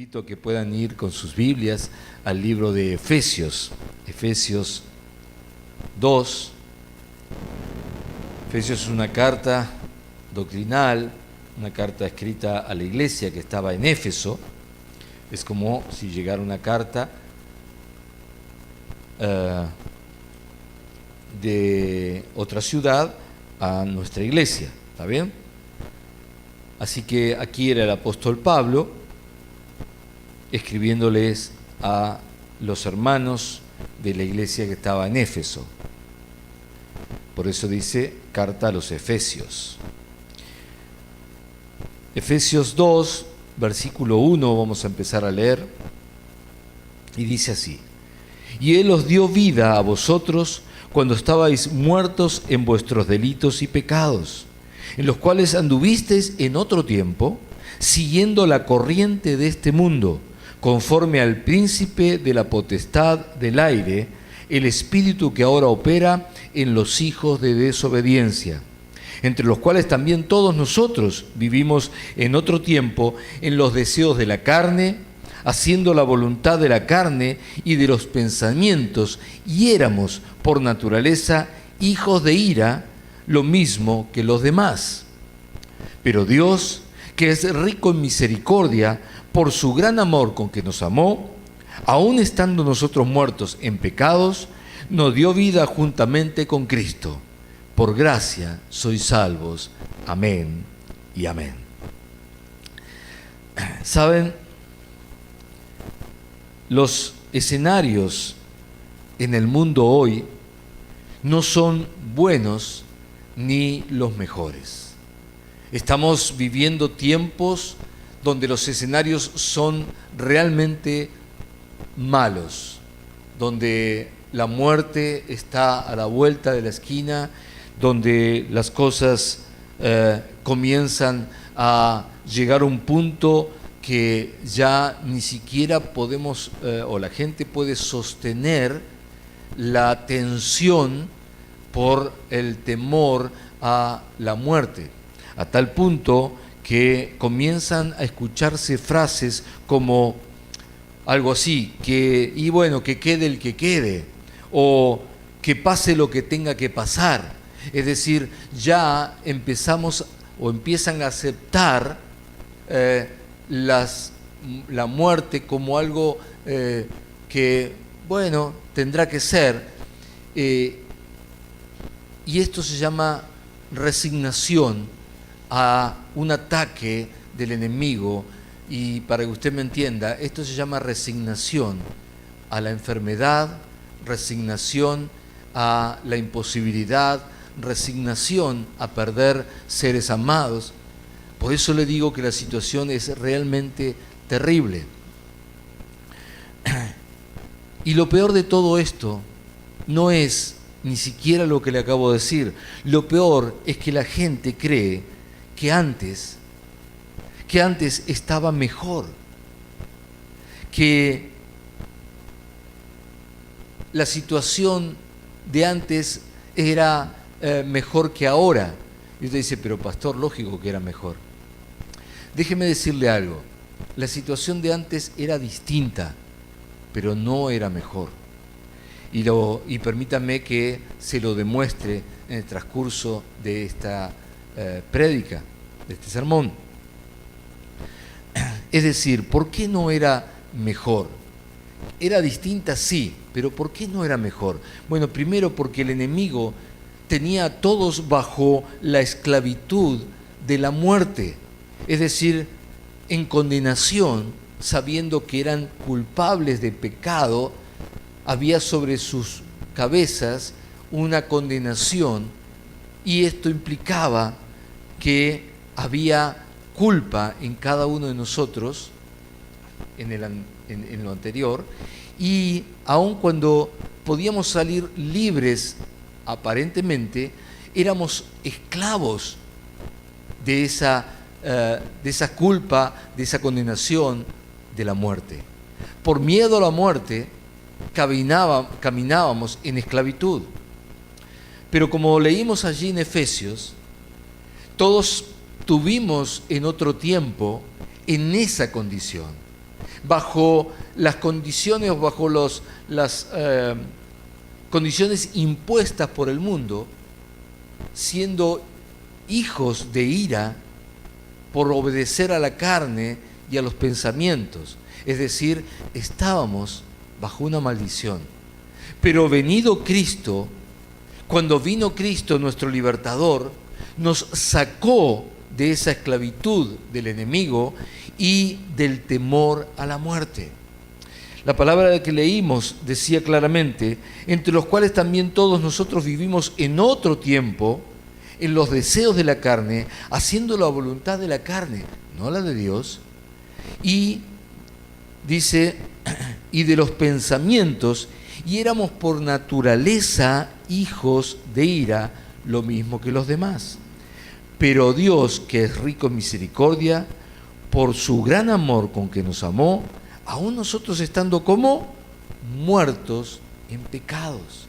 invito a que puedan ir con sus Biblias al libro de Efesios, Efesios 2. Efesios es una carta doctrinal, una carta escrita a la iglesia que estaba en Éfeso. Es como si llegara una carta de otra ciudad a nuestra iglesia, ¿está bien? Así que aquí era el apóstol Pablo escribiéndoles a los hermanos de la iglesia que estaba en Éfeso. Por eso dice carta a los Efesios. Efesios 2, versículo 1, vamos a empezar a leer, y dice así: y Él os dio vida a vosotros cuando estabais muertos en vuestros delitos y pecados, en los cuales anduvisteis en otro tiempo, siguiendo la corriente de este mundo, conforme al príncipe de la potestad del aire, el espíritu que ahora opera en los hijos de desobediencia, entre los cuales también todos nosotros vivimos en otro tiempo en los deseos de la carne, haciendo la voluntad de la carne y de los pensamientos, y éramos por naturaleza hijos de ira, lo mismo que los demás. Pero Dios, que es rico en misericordia, por su gran amor con que nos amó, aun estando nosotros muertos en pecados, nos dio vida juntamente con Cristo. Por gracia sois salvos. Amén y amén. ¿Saben? Los escenarios en el mundo hoy no son buenos ni los mejores. Estamos viviendo tiempos donde los escenarios son realmente malos, donde la muerte está a la vuelta de la esquina, donde las cosas comienzan a llegar a un punto que ya ni siquiera podemos, o la gente puede sostener la tensión por el temor a la muerte, a tal punto que comienzan a escucharse frases como algo así, que quede el que quede, o que pase lo que tenga que pasar. Es decir, ya empezamos o empiezan a aceptar la muerte como algo que, tendrá que ser. Y esto se llama resignación a un ataque del enemigo, y para que usted me entienda, esto se llama resignación a la enfermedad, resignación a la imposibilidad, resignación a perder seres amados. Por eso le digo que la situación es realmente terrible. Y lo peor de todo esto no es ni siquiera lo que le acabo de decir. Lo peor es que la gente cree que antes estaba mejor, que la situación de antes era mejor que ahora. Y usted dice, pero pastor, lógico que era mejor. Déjeme decirle algo, la situación de antes era distinta, pero no era mejor. Y permítame que se lo demuestre en el transcurso de esta prédica, de este sermón. Es decir, ¿por qué no era mejor? Era distinta, sí, pero ¿por qué no era mejor? Bueno, primero porque el enemigo tenía a todos bajo la esclavitud de la muerte, es decir, en condenación, sabiendo que eran culpables de pecado. Había sobre sus cabezas una condenación, y esto implicaba que había culpa en cada uno de nosotros en lo anterior, y aun cuando podíamos salir libres aparentemente, éramos esclavos de esa culpa, de esa condenación de la muerte. Por miedo a la muerte caminábamos en esclavitud. Pero como leímos allí en Efesios, todos tuvimos en otro tiempo en esa condición. bajo las condiciones o bajo las condiciones impuestas por el mundo, siendo hijos de ira por obedecer a la carne y a los pensamientos. Es decir, estábamos bajo una maldición. Pero venido Cristo, cuando vino Cristo, nuestro libertador, nos sacó de esa esclavitud del enemigo y del temor a la muerte. La palabra que leímos decía claramente, entre los cuales también todos nosotros vivimos en otro tiempo, en los deseos de la carne, haciendo la voluntad de la carne, no la de Dios, y dice, y de los pensamientos, y éramos por naturaleza hijos de ira, lo mismo que los demás. Pero Dios, que es rico en misericordia, por su gran amor con que nos amó, aún nosotros estando como muertos en pecados.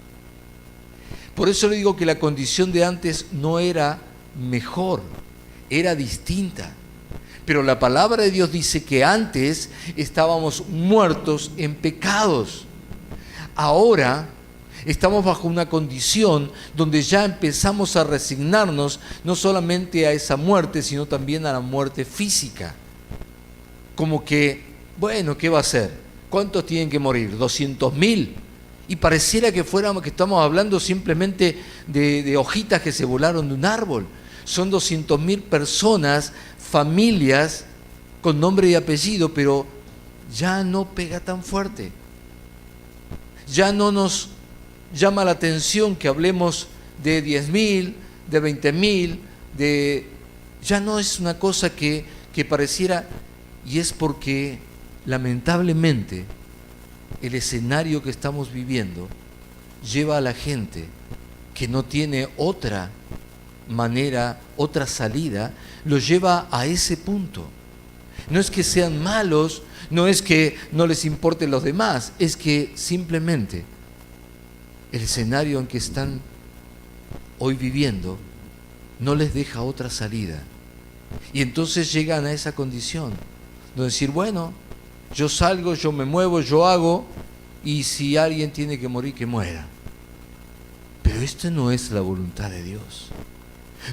Por eso le digo que la condición de antes no era mejor, era distinta. Pero la palabra de Dios dice que antes estábamos muertos en pecados. Ahora estamos bajo una condición donde ya empezamos a resignarnos no solamente a esa muerte, sino también a la muerte física. Como que, bueno, ¿qué va a hacer? ¿Cuántos tienen que morir? ¿200.000? Y pareciera que estamos hablando simplemente de hojitas que se volaron de un árbol. Son 200.000 personas, familias, con nombre y apellido, pero ya no pega tan fuerte. Ya no nos llama la atención que hablemos de 10.000, de 20.000, ya no es una cosa que pareciera, y es porque lamentablemente el escenario que estamos viviendo lleva a la gente que no tiene otra manera, otra salida, lo lleva a ese punto. No es que sean malos, no es que no les importen los demás, es que simplemente el escenario en que están hoy viviendo no les deja otra salida. Y entonces llegan a esa condición de decir, bueno, yo salgo, yo me muevo, yo hago, y si alguien tiene que morir, que muera. Pero esto no es la voluntad de Dios.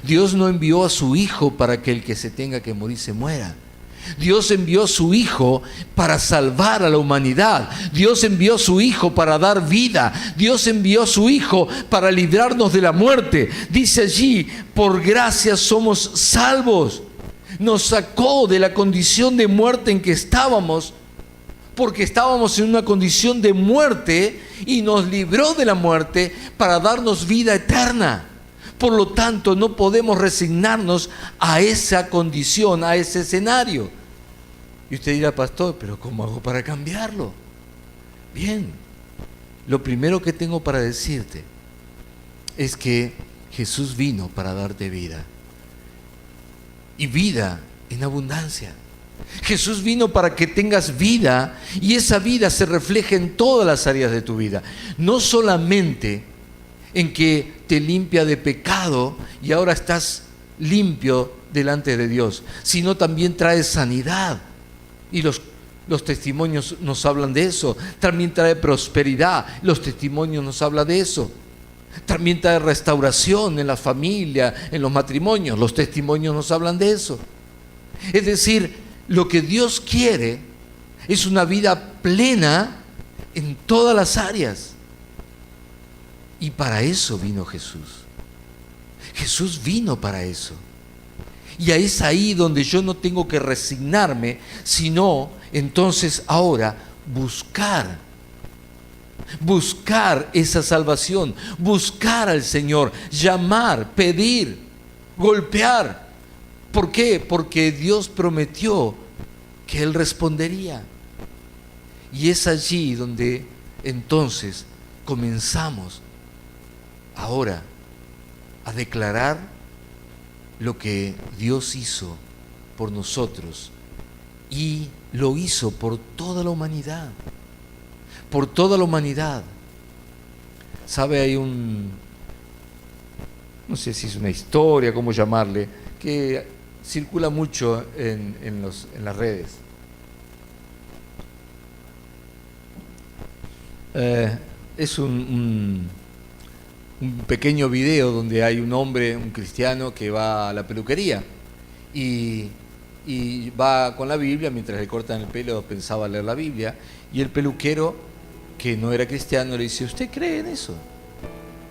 Dios no envió a su Hijo para que el que se tenga que morir se muera. Dios envió a su Hijo para salvar a la humanidad. Dios envió a su Hijo para dar vida. Dios envió a su Hijo para librarnos de la muerte. Dice allí, por gracia somos salvos. Nos sacó de la condición de muerte en que estábamos, porque estábamos en una condición de muerte, y nos libró de la muerte para darnos vida eterna. Por lo tanto, no podemos resignarnos a esa condición, a ese escenario. Y usted dirá, pastor, ¿pero cómo hago para cambiarlo? Bien, lo primero que tengo para decirte es que Jesús vino para darte vida. Y vida en abundancia. Jesús vino para que tengas vida, y esa vida se refleje en todas las áreas de tu vida. No solamente en que te limpia de pecado y ahora estás limpio delante de Dios, sino también trae sanidad. Y los testimonios nos hablan de eso. También trae prosperidad. Los testimonios nos hablan de eso. También trae restauración en la familia, en los matrimonios. Los testimonios nos hablan de eso. Es decir, lo que Dios quiere es una vida plena en todas las áreas. Y para eso vino Jesús. Jesús vino para eso. Y es ahí donde yo no tengo que resignarme, sino entonces ahora buscar esa salvación, buscar al Señor, llamar, pedir, golpear. ¿Por qué? Porque Dios prometió que Él respondería. Y es allí donde entonces comenzamos ahora a declarar lo que Dios hizo por nosotros, y lo hizo por toda la humanidad. Por toda la humanidad. ¿Sabe? Hay no sé si es una historia, cómo llamarle, que circula mucho en las redes. Es un pequeño video donde hay un hombre, un cristiano, que va a la peluquería y va con la Biblia. Mientras le cortan el pelo pensaba leer la Biblia, y el peluquero, que no era cristiano, le dice: ¿usted cree en eso?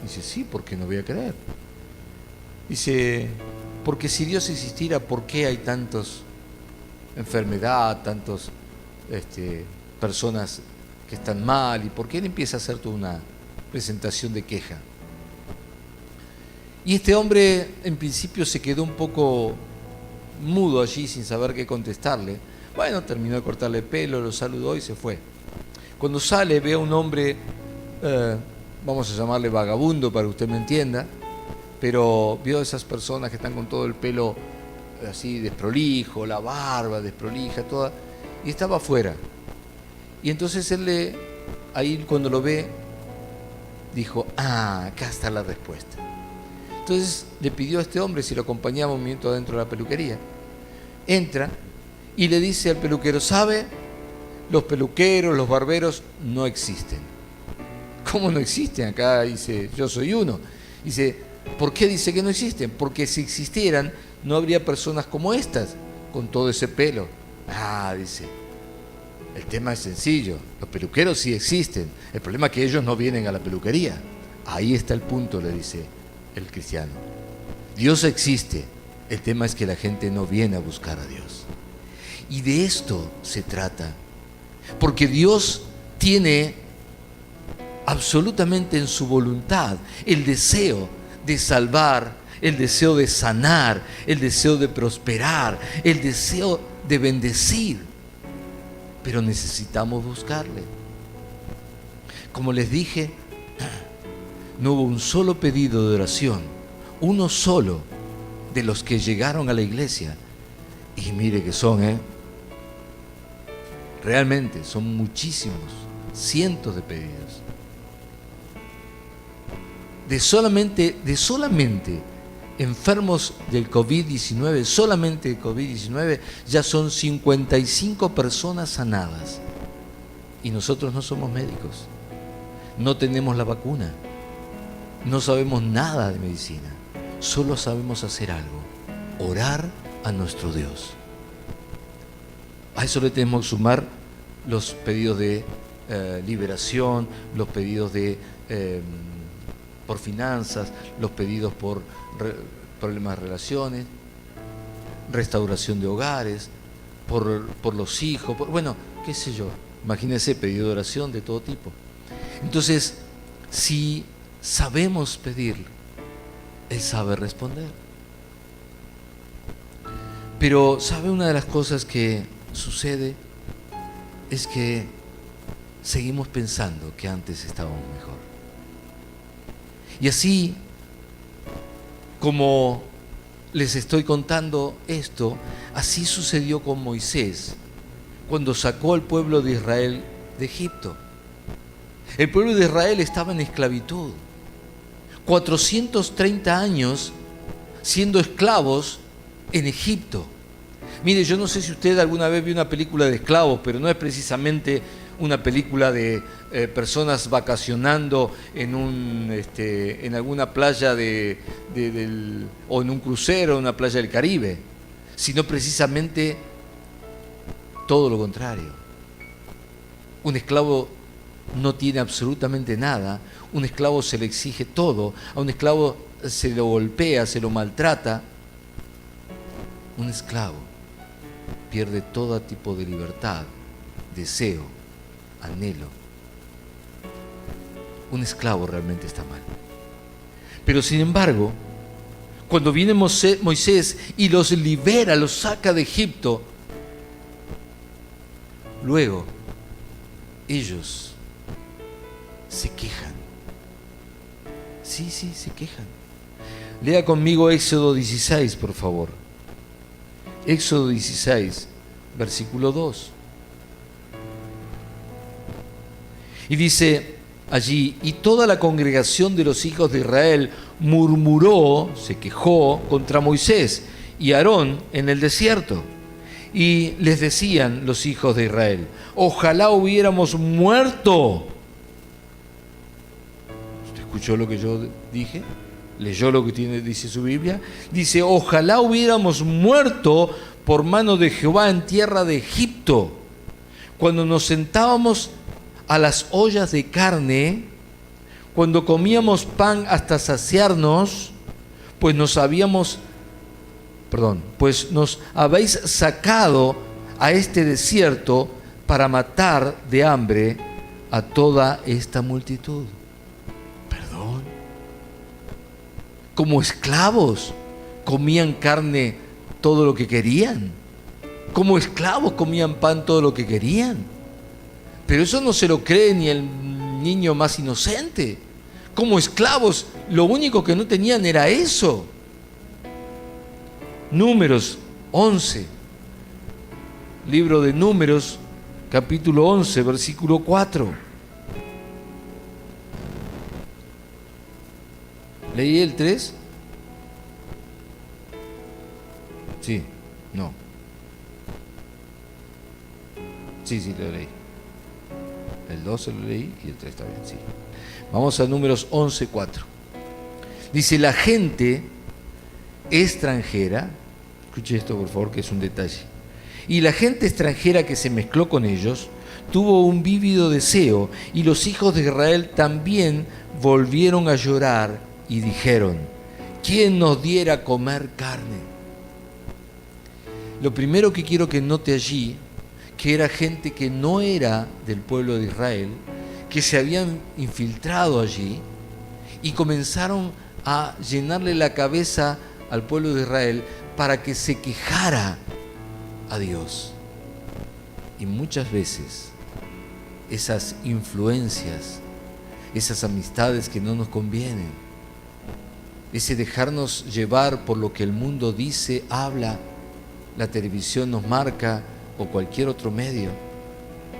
Dice: sí, ¿por qué no voy a creer? Dice: porque si Dios existiera, ¿por qué hay tantas enfermedad, tantas personas que están mal? ¿Y por qué él empieza a hacer toda una presentación de queja? Y este hombre en principio se quedó un poco mudo allí, sin saber qué contestarle. Bueno, terminó de cortarle el pelo, lo saludó y se fue. Cuando sale, ve a un hombre, vamos a llamarle vagabundo para que usted me entienda, pero vio a esas personas que están con todo el pelo así desprolijo, la barba desprolija, toda, y estaba afuera. Y entonces él ahí cuando lo ve, dijo: acá está la respuesta. Entonces le pidió a este hombre si lo acompañaba un minuto adentro de la peluquería. Entra y le dice al peluquero: ¿sabe? Los peluqueros, los barberos no existen. ¿Cómo no existen? Acá dice: yo soy uno. Dice: ¿por qué dice que no existen? Porque si existieran, no habría personas como estas, con todo ese pelo. Dice, el tema es sencillo. Los peluqueros sí existen. El problema es que ellos no vienen a la peluquería. Ahí está el punto, le dice el cristiano. Dios existe. El tema es que la gente no viene a buscar a Dios. Y de esto se trata. Porque Dios tiene absolutamente en su voluntad el deseo de salvar, el deseo de sanar, el deseo de prosperar, el deseo de bendecir. Pero necesitamos buscarle. Como les dije, no hubo un solo pedido de oración, uno solo de los que llegaron a la iglesia. Y mire que son, realmente son muchísimos, cientos de pedidos. De solamente enfermos del COVID-19, solamente de COVID-19, ya son 55 personas sanadas. Y nosotros no somos médicos, no tenemos la vacuna, no sabemos nada de medicina, solo sabemos hacer algo: orar a nuestro Dios. A eso le tenemos que sumar los pedidos de liberación, los pedidos por finanzas, los pedidos por problemas de relaciones, restauración de hogares, por los hijos, bueno, qué sé yo. Imagínense, pedido de oración de todo tipo. Entonces, si sabemos pedir, Él sabe responder. Pero, ¿sabe? Una de las cosas que sucede es que seguimos pensando que antes estábamos mejor. Y así como les estoy contando esto, así sucedió con Moisés cuando sacó al pueblo de Israel de Egipto. El pueblo de Israel estaba en esclavitud, 430 años siendo esclavos en Egipto. Mire, yo no sé si usted alguna vez vio una película de esclavos, pero no es precisamente una película de personas vacacionando en alguna playa o en un crucero, en una playa del Caribe, sino precisamente todo lo contrario. Un esclavo no tiene absolutamente nada, un esclavo se le exige todo, a un esclavo se lo golpea, se lo maltrata. Un esclavo pierde todo tipo de libertad, deseo, anhelo. Un esclavo realmente está mal. Pero sin embargo, cuando viene Moisés y los libera, los saca de Egipto, luego ellos se quejan. Sí, se quejan. Lea conmigo Éxodo 16, por favor. Éxodo 16, versículo 2. Y dice allí: y toda la congregación de los hijos de Israel murmuró, se quejó contra Moisés y Aarón en el desierto. Y les decían los hijos de Israel: ojalá hubiéramos muerto ¿Escuchó lo que yo dije? ¿Leyó lo que dice su Biblia? Dice, ojalá hubiéramos muerto por mano de Jehová en tierra de Egipto, cuando nos sentábamos a las ollas de carne, cuando comíamos pan hasta saciarnos, pues nos habéis sacado a este desierto para matar de hambre a toda esta multitud. Perdón. Como esclavos comían carne todo lo que querían. Como esclavos comían pan todo lo que querían. Pero eso no se lo cree ni el niño más inocente. Como esclavos, lo único que no tenían era eso. Números 11. Libro de Números, capítulo 11, versículo 4. ¿Leí el 3? Sí, no. Sí, lo leí. El 12 lo leí y el 3 está bien, sí. Vamos a Números 11, 4. Dice, la gente extranjera, escuche esto por favor que es un detalle, y la gente extranjera que se mezcló con ellos tuvo un vívido deseo, y los hijos de Israel también volvieron a llorar y dijeron, ¿quién nos diera a comer carne? Lo primero que quiero que note allí, que era gente que no era del pueblo de Israel, que se habían infiltrado allí y comenzaron a llenarle la cabeza al pueblo de Israel para que se quejara a Dios. Y muchas veces esas influencias, esas amistades que no nos convienen, ese dejarnos llevar por lo que el mundo dice, habla, la televisión nos marca o cualquier otro medio,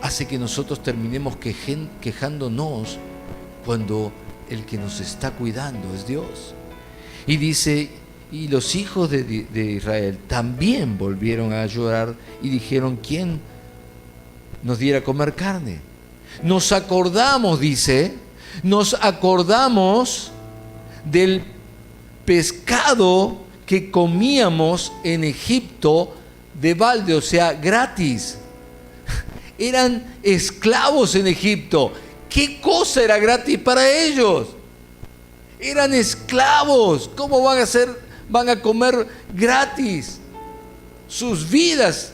hace que nosotros terminemos quejándonos cuando el que nos está cuidando es Dios. Y dice, y los hijos de Israel también volvieron a llorar y dijeron, ¿quién nos diera a comer carne? Nos acordamos, dice, nos acordamos del pescado que comíamos en Egipto de balde, o sea, gratis. Eran esclavos en Egipto. ¿Qué cosa era gratis para ellos? Eran esclavos. ¿Cómo van a comer gratis? Sus vidas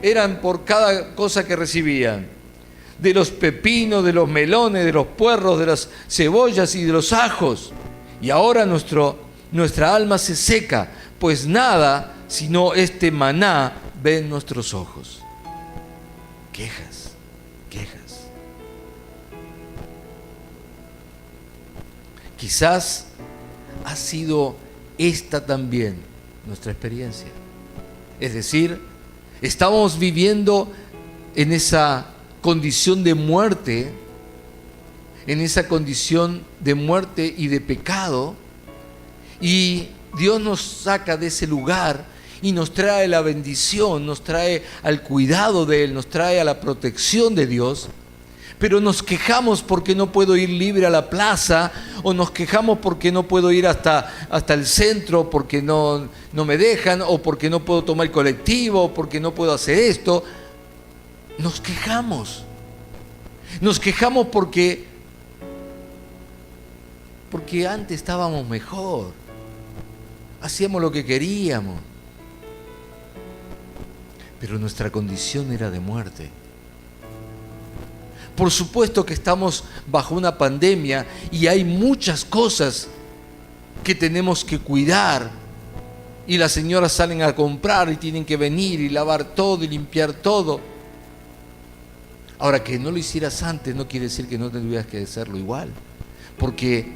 eran por cada cosa que recibían. De los pepinos, de los melones, de los puerros, de las cebollas y de los ajos. Y ahora nuestra alma se seca, pues nada sino este maná ven nuestros ojos. Quejas. Quizás ha sido esta también nuestra experiencia. Es decir, estamos viviendo en esa condición de muerte, y de pecado, y Dios nos saca de ese lugar y nos trae la bendición, nos trae al cuidado de Él, nos trae a la protección de Dios, pero nos quejamos porque no puedo ir libre a la plaza, o nos quejamos porque no puedo ir hasta el centro porque no me dejan, o porque no puedo tomar el colectivo, o porque no puedo hacer esto. Nos quejamos porque antes estábamos mejor, hacíamos lo que queríamos, pero nuestra condición era de muerte. Por supuesto que estamos bajo una pandemia y hay muchas cosas que tenemos que cuidar, y las señoras salen a comprar y tienen que venir y lavar todo y limpiar todo. Ahora, que no lo hicieras antes no quiere decir que no tendrías que hacerlo igual, porque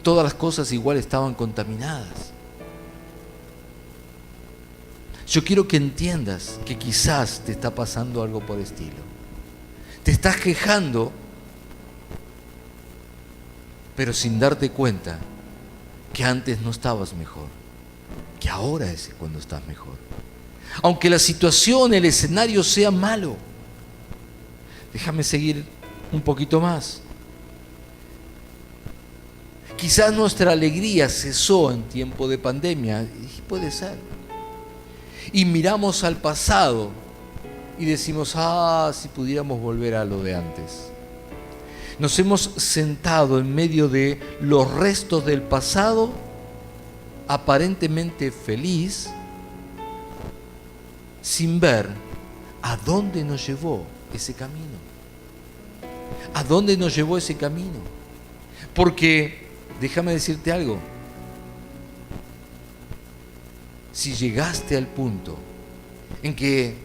todas las cosas igual estaban contaminadas. Yo quiero que entiendas que quizás te está pasando algo por el estilo. Te estás quejando, pero sin darte cuenta que antes no estabas mejor, que ahora es cuando estás mejor. Aunque la situación, el escenario sea malo. Déjame seguir un poquito más. Quizás nuestra alegría cesó en tiempo de pandemia, y puede ser. Y miramos al pasado y decimos, si pudiéramos volver a lo de antes. Nos hemos sentado en medio de los restos del pasado, aparentemente feliz, sin ver a dónde nos llevó ese camino. ¿A dónde nos llevó ese camino? Porque, déjame decirte algo, si llegaste al punto en que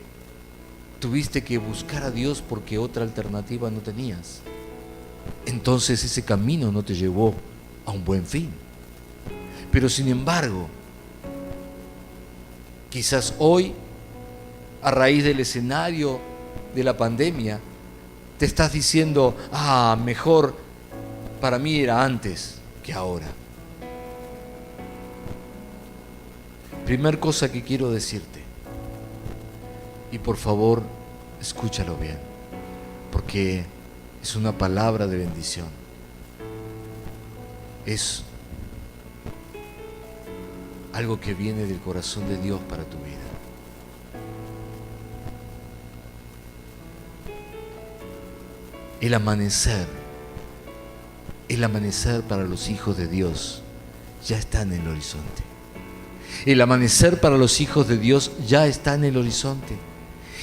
tuviste que buscar a Dios porque otra alternativa no tenías, entonces ese camino no te llevó a un buen fin. Pero sin embargo, quizás hoy, a raíz del escenario de la pandemia, te estás diciendo, mejor para mí era antes que ahora. Primer cosa que quiero decirte, y por favor escúchalo bien, porque es una palabra de bendición. Es algo que viene del corazón de Dios para tu vida. El amanecer para los hijos de Dios ya está en el horizonte. El amanecer para los hijos de Dios ya está en el horizonte.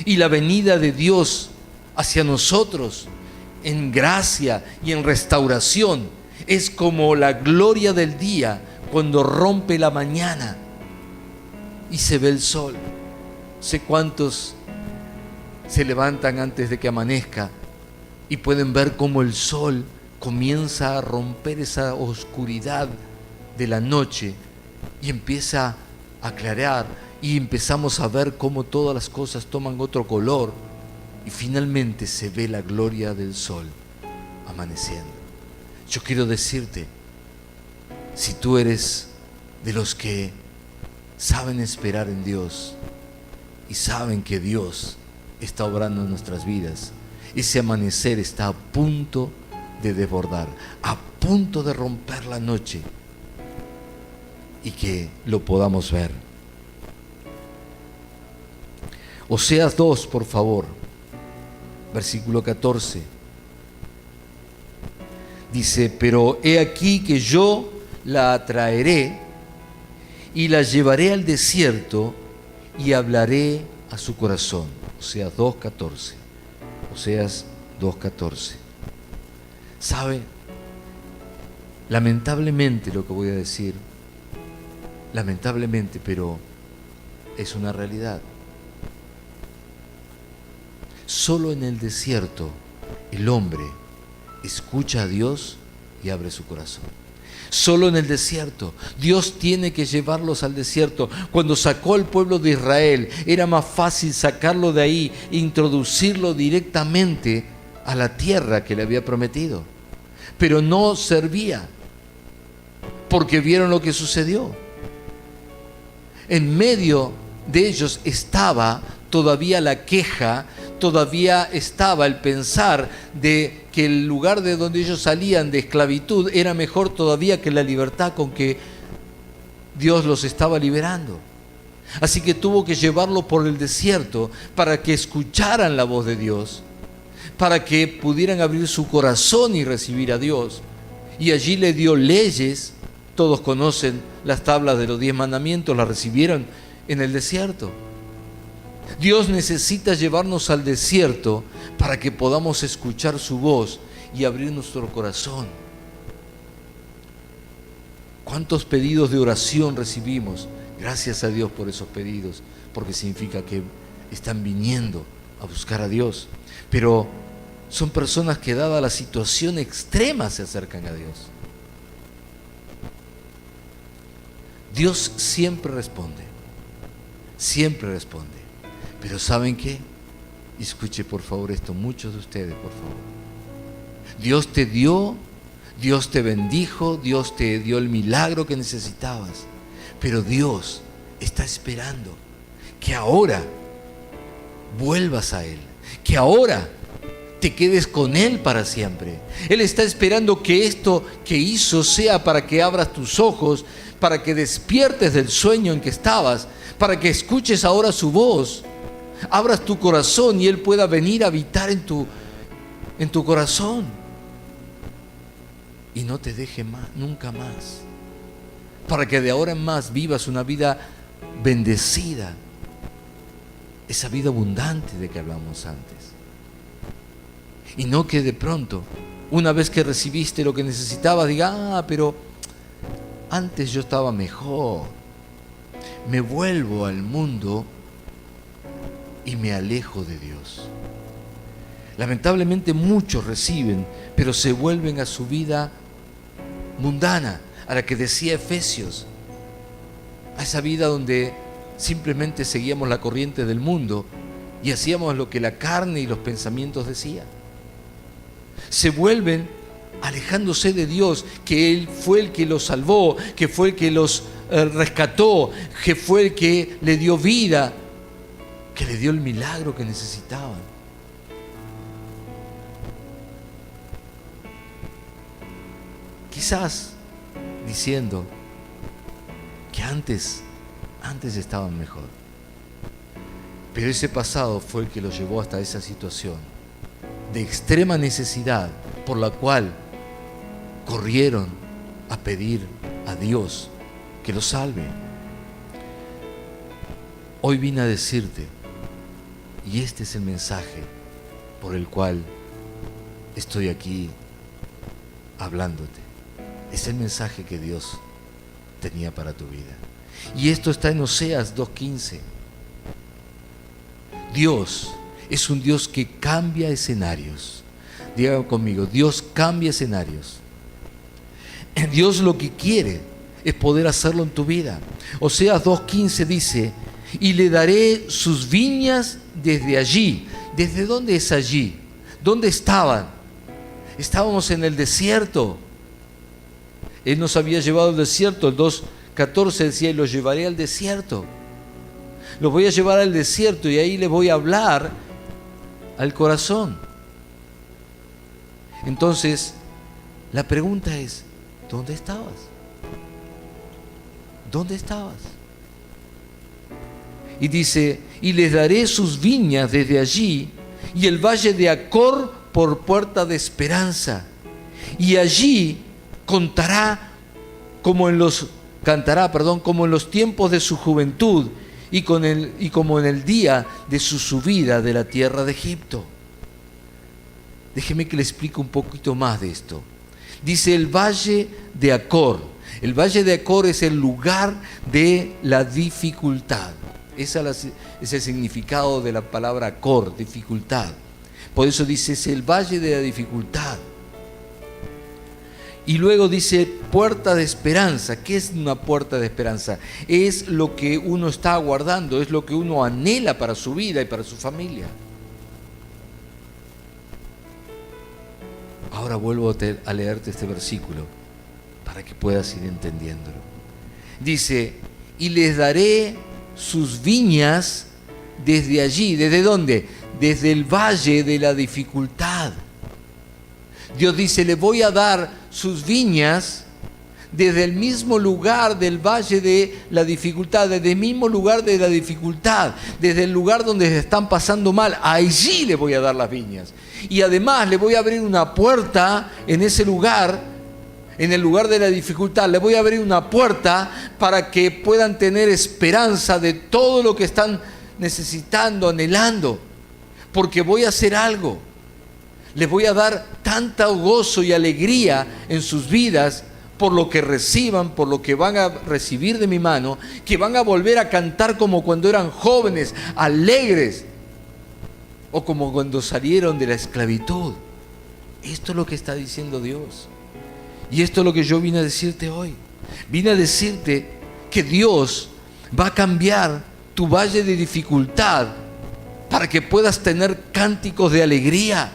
Y la venida de Dios hacia nosotros en gracia y en restauración es como la gloria del día cuando rompe la mañana y se ve el sol. Sé cuántos se levantan antes de que amanezca y pueden ver cómo el sol comienza a romper esa oscuridad de la noche y empieza a clarear, y empezamos a ver cómo todas las cosas toman otro color y finalmente se ve la gloria del sol amaneciendo. Yo quiero decirte, si tú eres de los que saben esperar en Dios y saben que Dios está obrando en nuestras vidas, ese amanecer está a punto de desbordar, a punto de romper la noche, y que lo podamos ver. Oseas 2, por favor, versículo 14. Dice, pero he aquí que yo la atraeré y la llevaré al desierto y hablaré a su corazón. Oseas 2:14. Oseas 2:14. ¿Sabe? Lamentablemente lo que voy a decir, lamentablemente, pero es una realidad. Solo en el desierto el hombre escucha a Dios y abre su corazón. Solo en el desierto. Dios tiene que llevarlos al desierto. Cuando sacó al pueblo de Israel, era más fácil sacarlo de ahí e introducirlo directamente a la tierra que le había prometido. Pero no servía, porque vieron lo que sucedió. En medio de ellos estaba todavía la queja, todavía estaba el pensar de que el lugar de donde ellos salían de esclavitud era mejor todavía que la libertad con que Dios los estaba liberando. Así que tuvo que llevarlo por el desierto para que escucharan la voz de Dios, para que pudieran abrir su corazón y recibir a Dios. Y allí le dio leyes. Todos conocen las tablas de los 10 mandamientos, las recibieron en el desierto. Dios necesita llevarnos al desierto para que podamos escuchar su voz y abrir nuestro corazón. ¿Cuántos pedidos de oración recibimos? Gracias a Dios por esos pedidos, porque significa que están viniendo a buscar a Dios. Pero son personas que, dada la situación extrema, se acercan a Dios. Dios siempre responde, siempre responde. Pero ¿saben qué? Escuche por favor esto, muchos de ustedes, por favor. Dios te dio, Dios te bendijo, Dios te dio el milagro que necesitabas. Pero Dios está esperando que ahora vuelvas a Él, que ahora te quedes con Él para siempre. Él está esperando que esto que hizo sea para que abras tus ojos, para que despiertes del sueño en que estabas, para que escuches ahora su voz, abras tu corazón y Él pueda venir a habitar en tu corazón y no te deje más, nunca más, para que de ahora en más vivas una vida bendecida, esa vida abundante de que hablamos antes. Y no que de pronto, una vez que recibiste lo que necesitabas, diga, pero antes yo estaba mejor. Me vuelvo al mundo y me alejo de Dios. Lamentablemente muchos reciben, pero se vuelven a su vida mundana, a la que decía Efesios, a esa vida donde simplemente seguíamos la corriente del mundo y hacíamos lo que la carne y los pensamientos decían. Se vuelven alejándose de Dios, que Él fue el que los salvó, que fue el que los rescató, que fue el que le dio vida, que le dio el milagro que necesitaban. Quizás diciendo que antes estaban mejor, pero ese pasado fue el que los llevó hasta esa situación de extrema necesidad, por la cual corrieron a pedir a Dios que los salve. Hoy vine a decirte, y este es el mensaje por el cual estoy aquí hablándote. Es el mensaje que Dios tenía para tu vida. Y esto está en Oseas 2:15. Dios es un Dios que cambia escenarios. Digan conmigo, Dios cambia escenarios. Dios lo que quiere es poder hacerlo en tu vida. Oseas 2:15 dice, y le daré sus viñas desde allí. ¿Desde dónde es allí? ¿Dónde estaban? Estábamos en el desierto. Él nos había llevado al desierto. El 2:14 decía, y los llevaré al desierto. Los voy a llevar al desierto y ahí les voy a hablar al corazón. Entonces, la pregunta es, ¿dónde estabas? ¿Dónde estabas? Y dice, y les daré sus viñas desde allí, y el valle de Acor por puerta de esperanza. Y allí cantará como en los tiempos de su juventud, y como en el día de su subida de la tierra de Egipto. Déjeme que le explique un poquito más de esto. Dice el valle de Acor. El valle de Acor es el lugar de la dificultad. Ese es el significado de la palabra Acor, dificultad. Por eso dice, es el valle de la dificultad. Y luego dice, puerta de esperanza. ¿Qué es una puerta de esperanza? Es lo que uno está aguardando, es lo que uno anhela para su vida y para su familia. Ahora vuelvo a leerte este versículo para que puedas ir entendiéndolo. Dice, y les daré sus viñas desde allí. ¿Desde dónde? Desde el valle de la dificultad. Dios dice, le voy a dar sus viñas desde el mismo lugar del valle de la dificultad, desde el mismo lugar de la dificultad, desde el lugar donde se están pasando mal, allí le voy a dar las viñas. Y además le voy a abrir una puerta en ese lugar, en el lugar de la dificultad, le voy a abrir una puerta para que puedan tener esperanza de todo lo que están necesitando, anhelando, porque voy a hacer algo. Les voy a dar tanto gozo y alegría en sus vidas por lo que reciban, por lo que van a recibir de mi mano, que van a volver a cantar como cuando eran jóvenes, alegres, o como cuando salieron de la esclavitud. Esto es lo que está diciendo Dios. Y esto es lo que yo vine a decirte hoy. Vine a decirte que Dios va a cambiar tu valle de dificultad para que puedas tener cánticos de alegría.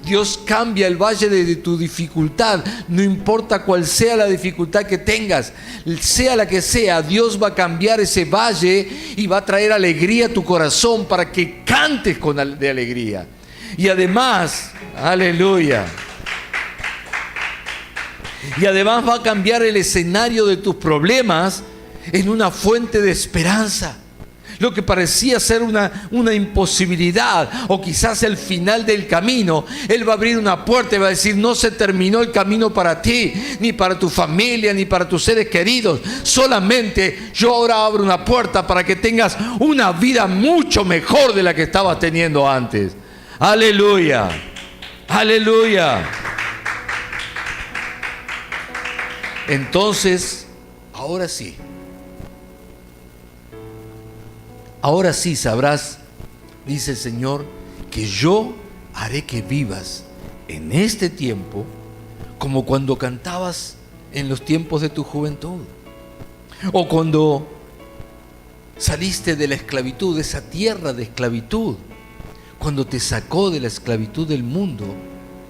Dios cambia el valle de tu dificultad, no importa cuál sea la dificultad que tengas, sea la que sea, Dios va a cambiar ese valle y va a traer alegría a tu corazón para que cantes de alegría. Y además, aleluya. Y además va a cambiar el escenario de tus problemas en una fuente de esperanza. Lo que parecía ser una imposibilidad o quizás el final del camino, Él va a abrir una puerta y va a decir: no se terminó el camino para ti, ni para tu familia, ni para tus seres queridos. Solamente yo ahora abro una puerta para que tengas una vida mucho mejor de la que estabas teniendo antes. Aleluya, aleluya. Entonces, ahora sí sabrás, dice el Señor, que yo haré que vivas en este tiempo como cuando cantabas en los tiempos de tu juventud, o cuando saliste de la esclavitud, de esa tierra de esclavitud, cuando te sacó de la esclavitud del mundo,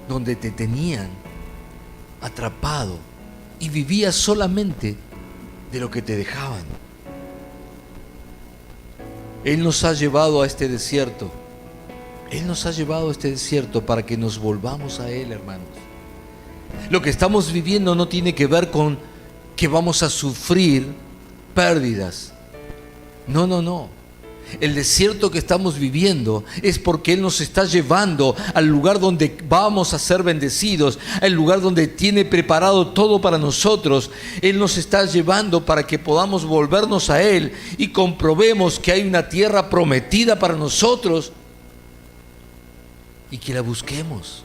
donde te tenían atrapado y vivías solamente de lo que te dejaban. Él nos ha llevado a este desierto. Él nos ha llevado a este desierto para que nos volvamos a Él, hermanos. Lo que estamos viviendo no tiene que ver con que vamos a sufrir pérdidas. No, no, no. El desierto que estamos viviendo es porque Él nos está llevando al lugar donde vamos a ser bendecidos, al lugar donde tiene preparado todo para nosotros. Él nos está llevando para que podamos volvernos a Él y comprobemos que hay una tierra prometida para nosotros y que la busquemos.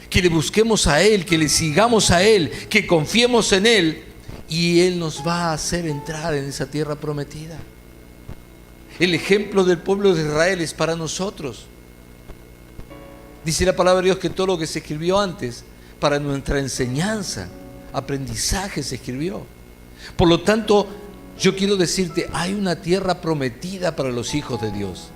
Que le busquemos a Él, que le sigamos a Él, que confiemos en Él, y Él nos va a hacer entrar en esa tierra prometida. El ejemplo del pueblo de Israel es para nosotros. Dice la palabra de Dios que todo lo que se escribió antes, para nuestra enseñanza, aprendizaje se escribió. Por lo tanto, yo quiero decirte, hay una tierra prometida para los hijos de Dios.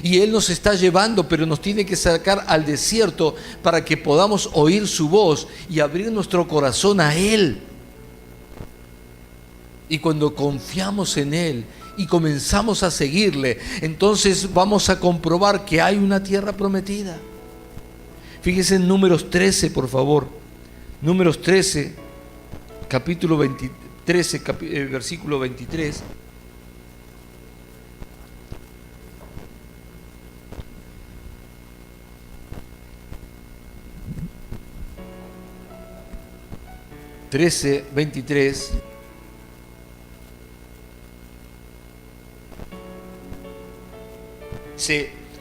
Y Él nos está llevando, pero nos tiene que sacar al desierto para que podamos oír su voz y abrir nuestro corazón a Él. Y cuando confiamos en Él y comenzamos a seguirle, entonces vamos a comprobar que hay una tierra prometida. Fíjese en Números 13, por favor. Números 13, capítulo 13, versículo 23. Trece, 23.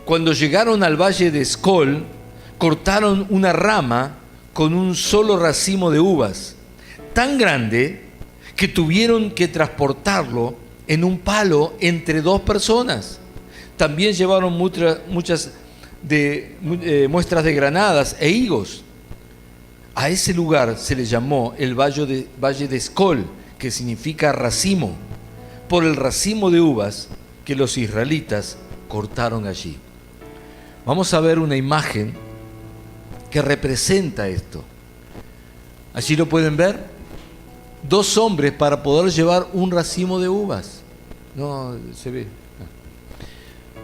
Cuando llegaron al valle de Escol, cortaron una rama con un solo racimo de uvas, tan grande que tuvieron que transportarlo en un palo entre dos personas. También llevaron muchas muestras de granadas e higos. A ese lugar se le llamó el valle de Escol, que significa racimo, por el racimo de uvas que los israelitas cortaron allí. Vamos a ver una imagen que representa esto. Allí lo pueden ver. Dos hombres para poder llevar un racimo de uvas. No, se ve.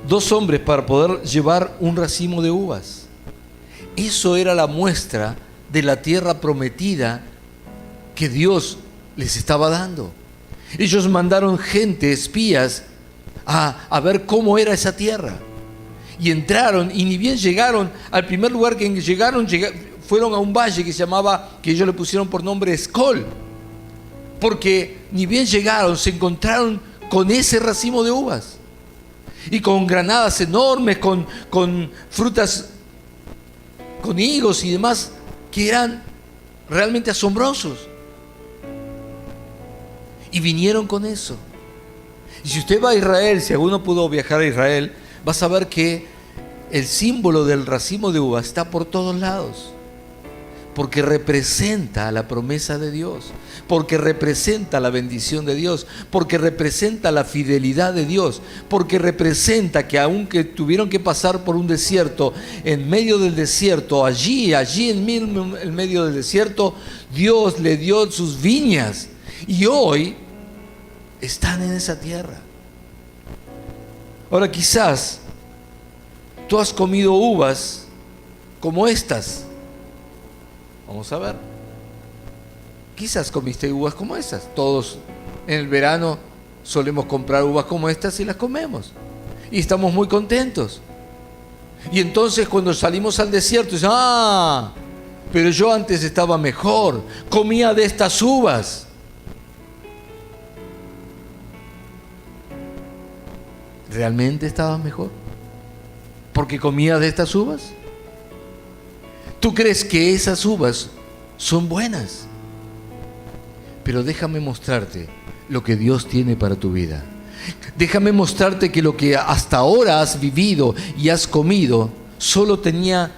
Dos hombres para poder llevar un racimo de uvas. Eso era la muestra de la tierra prometida que Dios les estaba dando. Ellos mandaron gente, espías, a ver cómo era esa tierra. Y entraron, y ni bien llegaron al primer lugar que llegaron, fueron a un valle que se llamaba, que ellos le pusieron por nombre Escol, porque ni bien llegaron, se encontraron con ese racimo de uvas y con granadas enormes, con frutas, con higos y demás, que eran realmente asombrosos. Y vinieron con eso. Y si usted va a Israel, si alguno pudo viajar a Israel, va a saber que el símbolo del racimo de uva está por todos lados, porque representa la promesa de Dios, porque representa la bendición de Dios, porque representa la fidelidad de Dios, porque representa que aunque tuvieron que pasar por un desierto, en medio del desierto, allí en medio del desierto, Dios le dio sus viñas y hoy están en esa tierra. Ahora quizás tú has comido uvas como estas. Vamos a ver. Quizás comiste uvas como estas. Todos en el verano solemos comprar uvas como estas y las comemos. Y estamos muy contentos. Y entonces cuando salimos al desierto, dicen, pero yo antes estaba mejor, comía de estas uvas. ¿Realmente estabas mejor? ¿Porque comías de estas uvas? ¿Tú crees que esas uvas son buenas? Pero déjame mostrarte lo que Dios tiene para tu vida. Déjame mostrarte que lo que hasta ahora has vivido y has comido solo tenía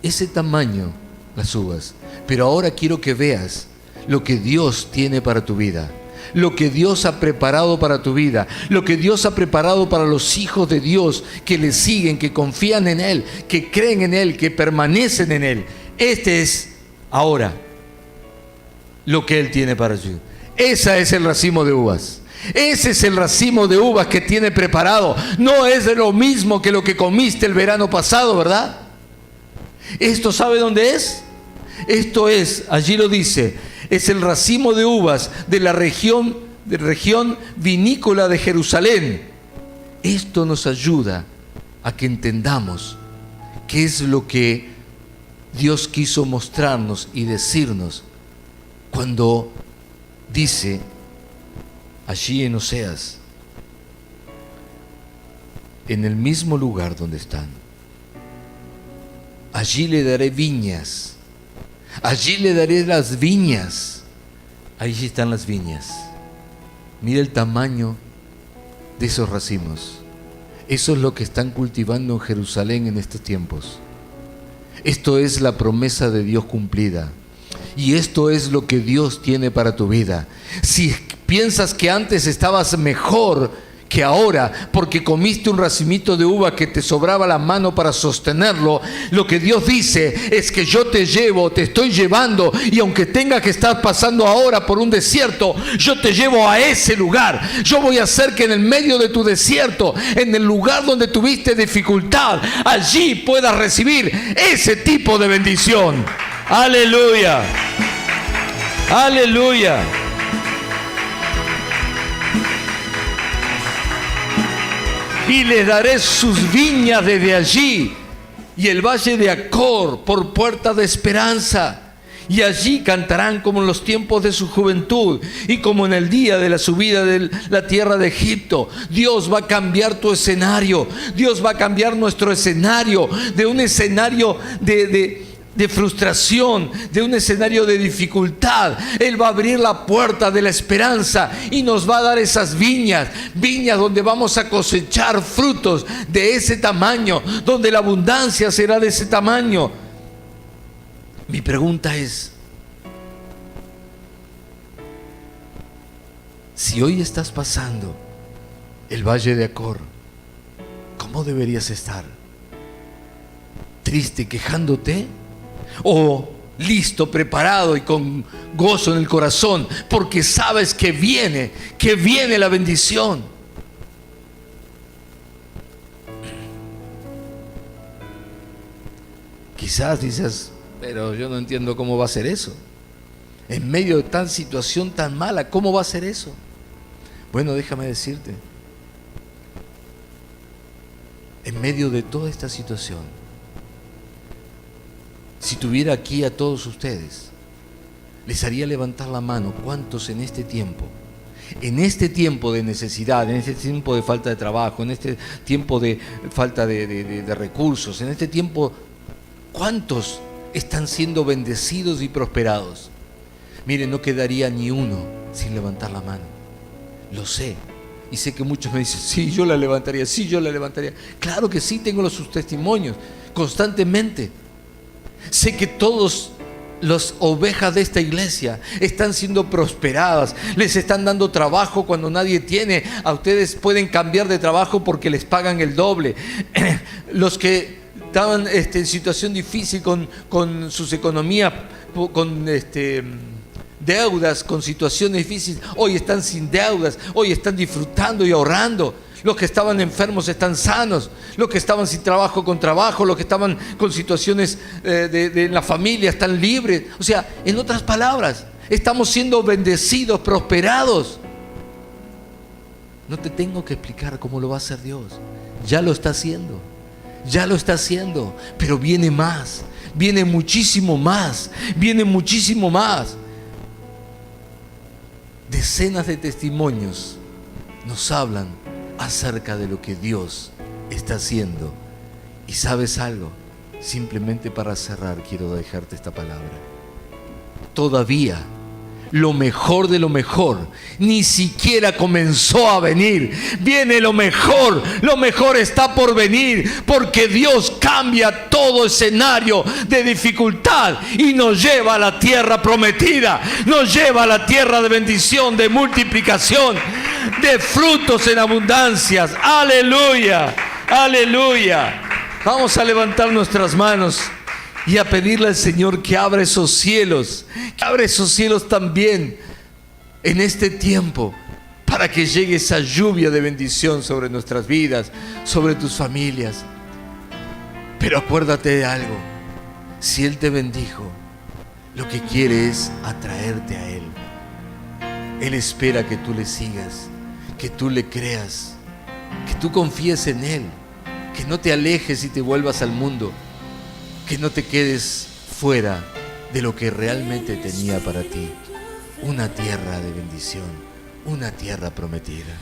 ese tamaño, las uvas. Pero ahora quiero que veas lo que Dios tiene para tu vida, lo que Dios ha preparado para tu vida, lo que Dios ha preparado para los hijos de Dios que le siguen, que confían en Él, que creen en Él, que permanecen en Él. Este es ahora lo que Él tiene para ti. Ese es el racimo de uvas. Ese es el racimo de uvas que tiene preparado. No es de lo mismo que lo que comiste el verano pasado, ¿verdad? ¿Esto sabe dónde es? Esto es, allí lo dice, es el racimo de uvas de la región vinícola de Jerusalén. Esto nos ayuda a que entendamos qué es lo que Dios quiso mostrarnos y decirnos cuando dice allí en Oseas, en el mismo lugar donde están, allí le daré viñas, allí le daré las viñas. Allí están las viñas. Mira el tamaño de esos racimos. Eso es lo que están cultivando en Jerusalén en estos tiempos. Esto es la promesa de Dios cumplida. Y esto es lo que Dios tiene para tu vida. Si piensas que antes estabas mejor que ahora, porque comiste un racimito de uva que te sobraba la mano para sostenerlo, lo que Dios dice es que yo te llevo, te estoy llevando, y aunque tenga que estar pasando ahora por un desierto, yo te llevo a ese lugar. Yo voy a hacer que en el medio de tu desierto, en el lugar donde tuviste dificultad, allí puedas recibir ese tipo de bendición. Aleluya, aleluya. Y les daré sus viñas desde allí, y el valle de Acor por puerta de esperanza. Y allí cantarán como en los tiempos de su juventud y como en el día de la subida de la tierra de Egipto. Dios va a cambiar tu escenario. Dios va a cambiar nuestro escenario de un escenario de frustración, de un escenario de dificultad. Él va a abrir la puerta de la esperanza y nos va a dar esas viñas donde vamos a cosechar frutos de ese tamaño, donde la abundancia será de ese tamaño. Mi pregunta es, si hoy estás pasando el valle de Acor, ¿cómo deberías estar? ¿Triste, quejándote? ¿O listo, preparado y con gozo en el corazón, porque sabes que viene la bendición? Quizás dices, pero yo no entiendo cómo va a ser eso. En medio de tal situación tan mala, ¿cómo va a ser eso? Bueno, déjame decirte, en medio de toda esta situación, si tuviera aquí a todos ustedes, les haría levantar la mano. ¿Cuántos en este tiempo de necesidad, en este tiempo de falta de trabajo, en este tiempo de falta de recursos, en este tiempo, cuántos están siendo bendecidos y prosperados? Miren, no quedaría ni uno sin levantar la mano. Lo sé. Y sé que muchos me dicen, sí, yo la levantaría, sí, yo la levantaría. Claro que sí, tengo sus testimonios constantemente. Sé que todas las ovejas de esta iglesia están siendo prosperadas, les están dando trabajo cuando nadie tiene. A ustedes pueden cambiar de trabajo porque les pagan el doble. Los que estaban en situación difícil con sus economías, con deudas, con situaciones difíciles, hoy están sin deudas, hoy están disfrutando y ahorrando. Los que estaban enfermos están sanos. Los que estaban sin trabajo con trabajo. Los que estaban con situaciones en la familia están libres. O sea, en otras palabras, estamos siendo bendecidos, prosperados. No te tengo que explicar cómo lo va a hacer Dios. Ya lo está haciendo. Ya lo está haciendo. Pero viene más. Viene muchísimo más. Viene muchísimo más. Decenas de testimonios nos hablan acerca de lo que Dios está haciendo. Y ¿sabes algo? Simplemente para cerrar quiero dejarte esta palabra. Todavía lo mejor de lo mejor ni siquiera comenzó a venir. Viene lo mejor está por venir, porque Dios cambia todo escenario de dificultad y nos lleva a la tierra prometida, nos lleva a la tierra de bendición, de multiplicación, de frutos en abundancias. Aleluya, aleluya. Vamos a levantar nuestras manos y a pedirle al Señor que abra esos cielos también en este tiempo, para que llegue esa lluvia de bendición sobre nuestras vidas, sobre tus familias. Pero acuérdate de algo: si Él te bendijo, lo que quiere es atraerte a Él. Él espera que tú le sigas, que tú le creas, que tú confíes en Él, que no te alejes y te vuelvas al mundo, que no te quedes fuera de lo que realmente tenía para ti, una tierra de bendición, una tierra prometida.